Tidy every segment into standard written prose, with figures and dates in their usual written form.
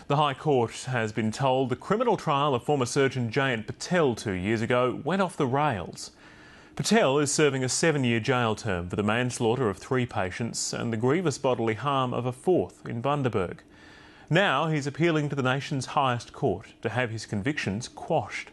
The High Court has been told the criminal trial of former surgeon Jayant Patel 2 years ago went off the rails. Patel is serving a 7-year jail term for the manslaughter of 3 patients and the grievous bodily harm of a 4th in Bundaberg. Now he's appealing to the nation's highest court to have his convictions quashed.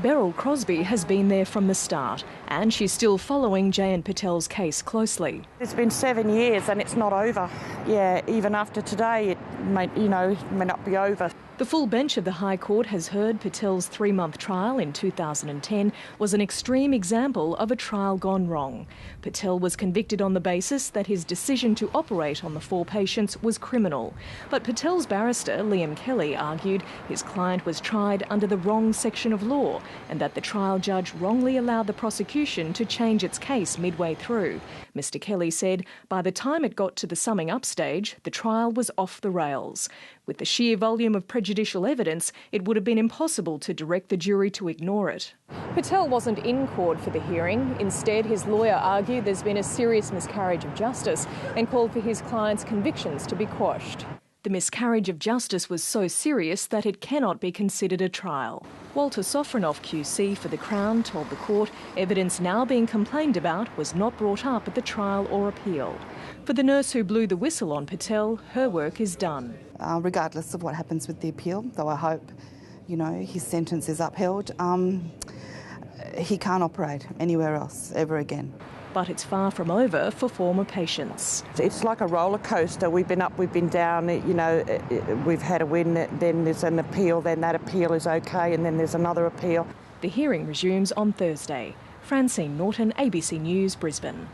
Beryl Crosby has been there from the start, and she's still following Jayant Patel's case closely. It's been 7 years and it's not over. Yeah, even after today it may not be over. The full bench of the High Court has heard Patel's 3-month trial in 2010 was an extreme example of a trial gone wrong. Patel was convicted on the basis that his decision to operate on the 4 patients was criminal. But Patel's barrister, Liam Kelly, argued his client was tried under the wrong section of law and that the trial judge wrongly allowed the prosecution to change its case midway through. Mr Kelly said by the time it got to the summing up stage, the trial was off the rails. With the sheer volume of prejudicial evidence, it would have been impossible to direct the jury to ignore it. Patel wasn't in court for the hearing. Instead, his lawyer argued there's been a serious miscarriage of justice and called for his client's convictions to be quashed. The miscarriage of justice was so serious that it cannot be considered a trial. Walter Sofronoff QC for the Crown told the court evidence now being complained about was not brought up at the trial or appeal. For the nurse who blew the whistle on Patel, her work is done. Regardless of what happens with the appeal, though I hope, his sentence is upheld, he can't operate anywhere else ever again. But it's far from over for former patients. It's like a roller coaster. We've been up, we've been down, we've had a win, then there's an appeal, then that appeal is okay, and then there's another appeal. The hearing resumes on Thursday. Francine Norton, ABC News, Brisbane.